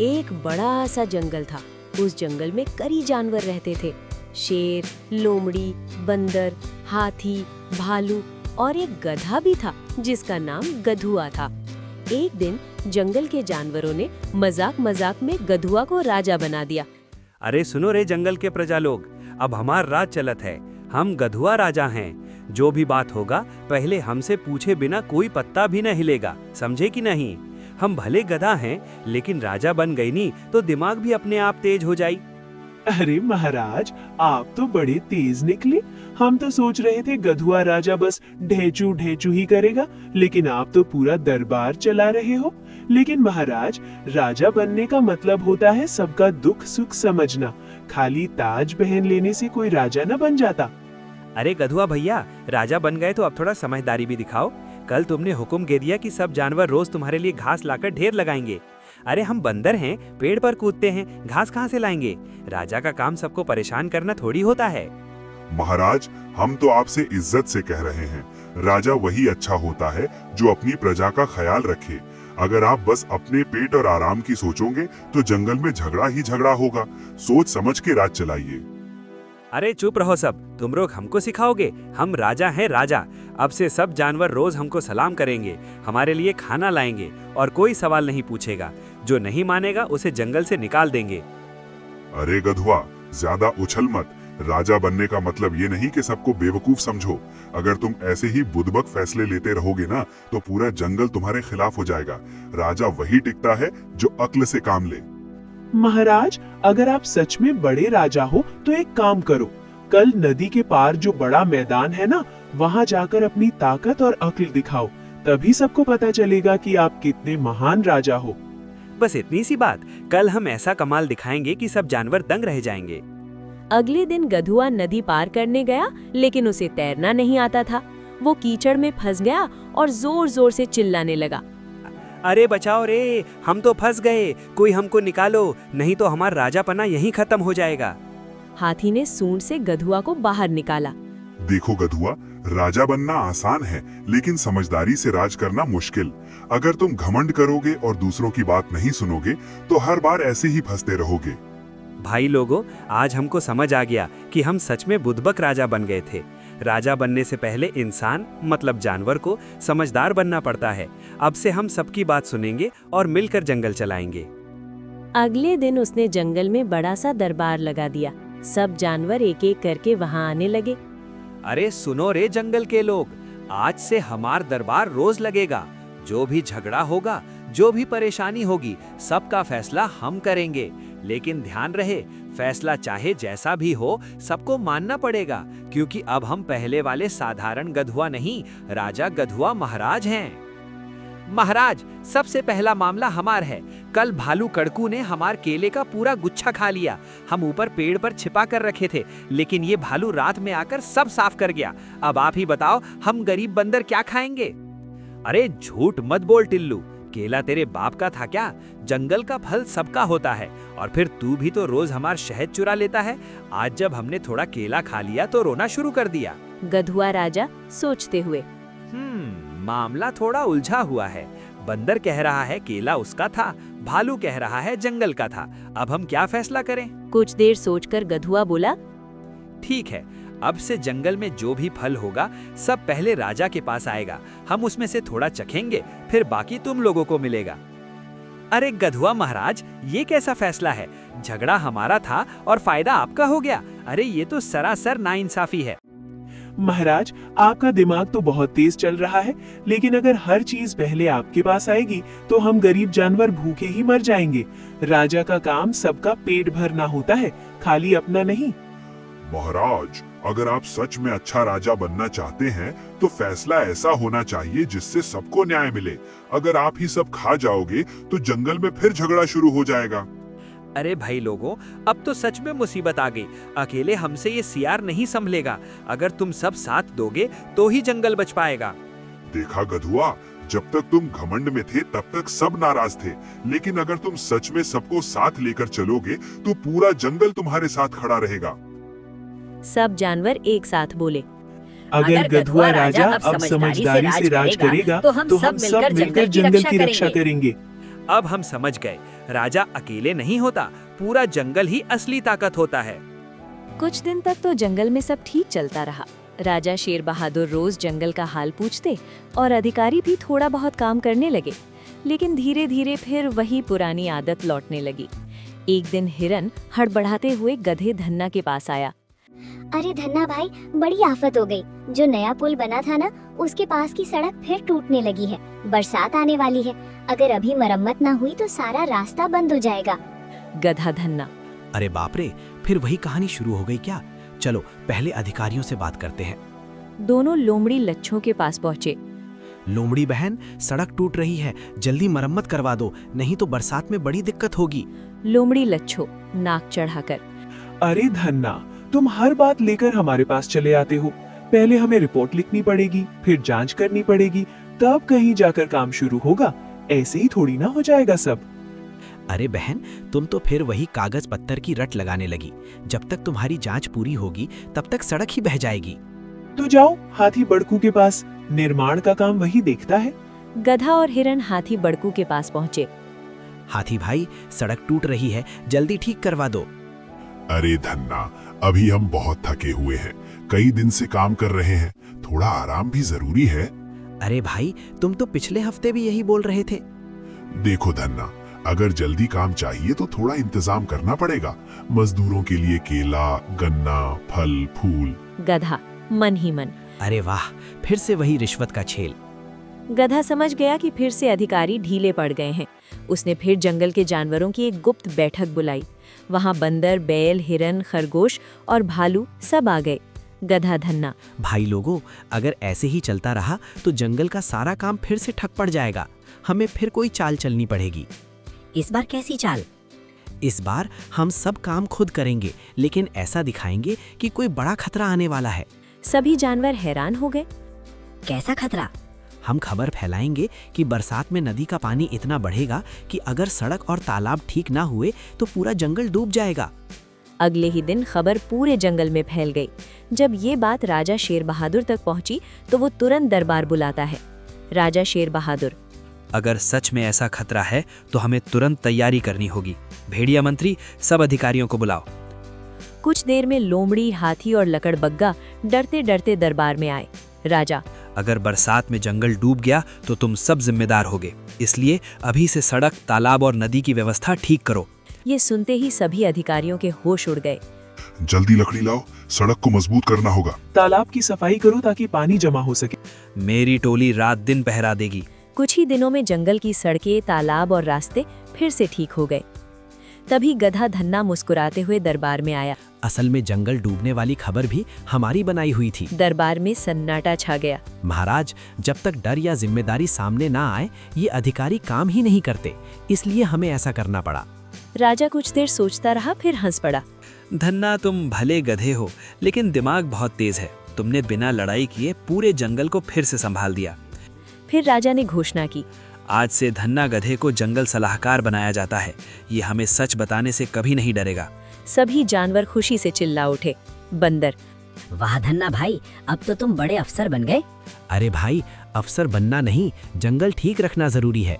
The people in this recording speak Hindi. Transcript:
एक बड़ा सा जंगल था। उस जंगल में कई जानवर रहते थे। शेर, लोमड़ी, बंदर, हाथी, भालू और एक गधा भी था जिसका नाम गधुआ था। एक दिन जंगल के जानवरों ने मजाक मजाक में गधुआ को राजा बना दिया। अरे सुनो रे जंगल के प्रजा लोग, अब हमार राज चलत है। हम गधुआ राजा हैं। जो भी बात होगा पहले हमसे पूछे बिना कोई पत्ता भी न हिलेगा, समझे कि नहीं? हम भले गधा हैं लेकिन राजा बन गई नी तो दिमाग भी अपने आप तेज हो जाई। अरे महाराज, आप तो बड़े तेज निकले। हम तो सोच रहे थे गधुआ राजा बस ढेचू ढेचू ही करेगा, लेकिन आप तो पूरा दरबार चला रहे हो। लेकिन महाराज, राजा बनने का मतलब होता है सबका दुख सुख समझना। खाली ताज पहन लेने से कोई राजा न बन जाता। अरे गधुआ भैया, राजा बन गए तो अब थोड़ा समझदारी भी दिखाओ। कल तुमने हुक्म दे दिया कि सब जानवर रोज तुम्हारे लिए घास लाकर ढेर लगाएंगे। अरे हम बंदर हैं, पेड़ पर कूदते हैं, घास कहाँ से लाएंगे? राजा का काम सबको परेशान करना थोड़ी होता है। महाराज, हम तो आपसे इज्जत से कह रहे हैं, राजा वही अच्छा होता है जो अपनी प्रजा का ख्याल रखे। अगर आप बस अपने पेट और आराम की सोचोगे तो जंगल में झगड़ा ही झगड़ा होगा। सोच समझ के राज चलाइए। अरे चुप रहो सब, तुम लोग हमको सिखाओगे? हम राजा हैं राजा। अब से सब जानवर रोज हमको सलाम करेंगे, हमारे लिए खाना लाएंगे और कोई सवाल नहीं पूछेगा। जो नहीं मानेगा उसे जंगल से निकाल देंगे। अरे गधुआ, ज्यादा उछल मत। राजा बनने का मतलब ये नहीं कि सबको बेवकूफ समझो। अगर तुम ऐसे ही बुदबक फैसले लेते रहोगे ना तो पूरा जंगल तुम्हारे खिलाफ हो जाएगा। राजा वही टिकता है जो अक्ल से काम ले। महाराज, अगर आप सच में बड़े राजा हो तो एक काम करो, कल नदी के पार जो बड़ा मैदान है ना, वहाँ जाकर अपनी ताकत और अक्ल दिखाओ। तभी सबको पता चलेगा कि आप कितने महान राजा हो। बस इतनी सी बात, कल हम ऐसा कमाल दिखाएंगे कि सब जानवर दंग रह जाएंगे। अगले दिन गधुआ नदी पार करने गया, लेकिन उसे तैरना नहीं आता था। वो कीचड़ में फंस गया और जोर जोर से चिल्लाने लगा। अरे बचाओ रे, हम तो फंस गए, कोई हमको निकालो, नहीं तो हमारा राजापना यहीं खत्म हो जाएगा। हाथी ने सूंड से गधुआ को बाहर निकाला। देखो गधुआ, राजा बनना आसान है लेकिन समझदारी से राज करना मुश्किल। अगर तुम घमंड करोगे और दूसरों की बात नहीं सुनोगे तो हर बार ऐसे ही फंसते रहोगे। भाई लोगों, आज हमको समझ आ गया कि हम सच में बुदबक राजा बन गए थे। राजा बनने से पहले इंसान मतलब जानवर को समझदार बनना पड़ता है। अब से हम सबकी बात सुनेंगे और मिलकर जंगल चलाएंगे। अगले दिन उसने जंगल में बड़ा सा दरबार लगा दिया। सब जानवर एक एक करके वहाँ आने लगे। अरे सुनो रे जंगल के लोग, आज से हमार दरबार रोज लगेगा। जो भी झगड़ा होगा, जो भी परेशानी होगी, सबका फैसला हम करेंगे। लेकिन ध्यान रहे, फैसला चाहे जैसा भी हो सबको मानना पड़ेगा, क्योंकि अब हम पहले वाले साधारण गधुआ नहीं, राजा गधुआ महाराज हैं। महाराज, सबसे पहला मामला हमार है। कल भालू कड़कू ने हमार केले का पूरा गुच्छा खा लिया। हम ऊपर पेड़ पर छिपा कर रखे थे, लेकिन ये भालू रात में आकर सब साफ कर गया। अब आप ही बताओ, हम गरीब बंदर क्या खाएंगे? अरे झूठ मत बोल टिल्लू, केला तेरे बाप का था क्या? जंगल का फल सबका होता है। और फिर तू भी तो रोज हमार शहद चुरा लेता है। आज जब हमने थोड़ा केला खा लिया तो रोना शुरू कर दिया। गधुआ राजा सोचते हुए, मामला थोड़ा उलझा हुआ है। बंदर कह रहा है केला उसका था, भालू कह रहा है जंगल का था। अब हम क्या फैसला करें? कुछ देर सोचकर गधुआ बोला, ठीक है, अब से जंगल में जो भी फल होगा सब पहले राजा के पास आएगा। हम उसमें से थोड़ा चखेंगे, फिर बाकी तुम लोगों को मिलेगा। अरे गधुआ महाराज, ये कैसा फैसला है? झगड़ा हमारा था और फायदा आपका हो गया। अरे ये तो सरासर नाइंसाफी है। महाराज, आपका दिमाग तो बहुत तेज चल रहा है, लेकिन अगर हर चीज पहले आपके पास आएगी तो हम गरीब जानवर भूखे ही मर जाएंगे। राजा का काम सबका पेट भरना होता है, खाली अपना नहीं। महाराज, अगर आप सच में अच्छा राजा बनना चाहते हैं तो फैसला ऐसा होना चाहिए जिससे सबको न्याय मिले। अगर आप ही सब खा जाओगे तो जंगल में फिर झगड़ा शुरू हो जाएगा। अरे भाई लोगों, अब तो सच में मुसीबत आ गई। अकेले हमसे ये सियार नहीं संभलेगा। अगर तुम सब साथ दोगे तो ही जंगल बच पाएगा। देखा गधुआ, जब तक तुम घमंड में थे तब तक सब नाराज थे, लेकिन अगर तुम सच में सबको साथ लेकर चलोगे तो पूरा जंगल तुम्हारे साथ खड़ा रहेगा। सब जानवर एक साथ बोले, अगर गधुआ राजा अब समझदारी से राज करेगा तो हम सब मिलकर जंगल की रक्षा करेंगे। अब हम समझ गए, राजा अकेले नहीं होता, पूरा जंगल ही असली ताकत होता है। कुछ दिन तक तो जंगल में सब ठीक चलता रहा। राजा शेर बहादुर रोज जंगल का हाल पूछते और अधिकारी भी थोड़ा बहुत काम करने लगे। लेकिन धीरे धीरे फिर वही पुरानी आदत लौटने लगी। एक दिन हिरन हड़बड़ाते हुए गधे धन्ना के पास आया। अरे धन्ना भाई, बड़ी आफत हो गई। जो नया पुल बना था ना, उसके पास की सड़क फिर टूटने लगी है। बरसात आने वाली है, अगर अभी मरम्मत ना हुई तो सारा रास्ता बंद हो जाएगा। गधा धन्ना, अरे बाप रे, फिर वही कहानी शुरू हो गई क्या? चलो पहले अधिकारियों से बात करते हैं। दोनों लोमड़ी लच्छों के पास पहुँचे। लोमड़ी बहन, सड़क टूट रही है, जल्दी मरम्मत करवा दो, नहीं तो बरसात में बड़ी दिक्कत होगी। लोमड़ी लच्छो नाक चढ़ाकर, अरे धन्ना, तुम हर बात लेकर हमारे पास चले आते हो। पहले हमें रिपोर्ट लिखनी पड़ेगी, फिर जांच करनी पड़ेगी, तब कहीं जाकर काम शुरू होगा। ऐसे ही थोड़ी ना हो जाएगा सब। अरे बहन, तुम तो फिर वही कागज पत्थर की रट लगाने लगी। जब तक तुम्हारी जांच पूरी होगी तब तक सड़क ही बह जाएगी। तो जाओ हाथी बड़कू के पास, निर्माण का काम वही देखता है। गधा और हिरन हाथी बड़कू के पास पहुँचे। हाथी भाई, सड़क टूट रही है, जल्दी ठीक करवा दो। अरे धन्ना, अभी हम बहुत थके हुए हैं, कई दिन से काम कर रहे हैं, थोड़ा आराम भी जरूरी है। अरे भाई, तुम तो पिछले हफ्ते भी यही बोल रहे थे। देखो धन्ना, अगर जल्दी काम चाहिए तो थोड़ा इंतजाम करना पड़ेगा। मजदूरों के लिए केला, गन्ना, फल, फूल। गधा मन ही मन, अरे वाह, फिर से वही रिश्वत का खेल। गधा समझ गया कि फिर से अधिकारी ढीले पड़ गए हैं। उसने फिर जंगल के जानवरों की एक गुप्त बैठक बुलाई। वहां बंदर, बैल, हिरन, खरगोश और भालू सब आ गए। गधा धन्ना, भाई लोगों, अगर ऐसे ही चलता रहा तो जंगल का सारा काम फिर से ठप पड़ जाएगा। हमें फिर कोई चाल चलनी पड़ेगी। इस बार कैसी चाल? इस बार हम सब काम खुद करेंगे, लेकिन ऐसा दिखाएंगे कि कोई बड़ा खतरा आने वाला है। सभी जानवर हैरान हो गए। कैसा खतरा? हम खबर फैलाएंगे कि बरसात में नदी का पानी इतना बढ़ेगा कि अगर सड़क और तालाब ठीक ना हुए तो पूरा जंगल डूब जाएगा। अगले ही दिन खबर पूरे जंगल में फैल गई। जब ये बात राजा शेर बहादुर तक पहुंची तो वो तुरंत दरबार बुलाता है। राजा शेर बहादुर, अगर सच में ऐसा खतरा है तो हमें तुरंत तैयारी करनी होगी। भेड़िया मंत्री, सब अधिकारियों को बुलाओ। कुछ देर में लोमड़ी, हाथी और लकड़बग्गा डरते डरते दरबार में आए। राजा, अगर बरसात में जंगल डूब गया तो तुम सब जिम्मेदार होगे, इसलिए अभी से सड़क, तालाब और नदी की व्यवस्था ठीक करो। ये सुनते ही सभी अधिकारियों के होश उड़ गए। जल्दी लकड़ी लाओ, सड़क को मजबूत करना होगा। तालाब की सफाई करो ताकि पानी जमा हो सके। मेरी टोली रात दिन पहरा देगी। कुछ ही दिनों में जंगल की सड़कें, तालाब और रास्ते फिर से ठीक हो गए। तभी गधा धन्ना मुस्कुराते हुए दरबार में आया। असल में जंगल डूबने वाली खबर भी हमारी बनाई हुई थी। दरबार में सन्नाटा छा गया। महाराज, जब तक डर या जिम्मेदारी सामने ना आए ये अधिकारी काम ही नहीं करते, इसलिए हमें ऐसा करना पड़ा। राजा कुछ देर सोचता रहा, फिर हंस पड़ा। धन्ना, तुम भले गधे हो लेकिन दिमाग बहुत तेज है। तुमने बिना लड़ाई किए पूरे जंगल को फिर से संभाल दिया। फिर राजा ने घोषणा की, आज से धन्ना गधे को जंगल सलाहकार बनाया जाता है। ये हमें सच बताने से कभी नहीं डरेगा। सभी जानवर खुशी से चिल्ला उठे। बंदर, वाह धन्ना भाई, अब तो तुम बड़े अफसर बन गए। अरे भाई, अफसर बनना नहीं, जंगल ठीक रखना जरूरी है।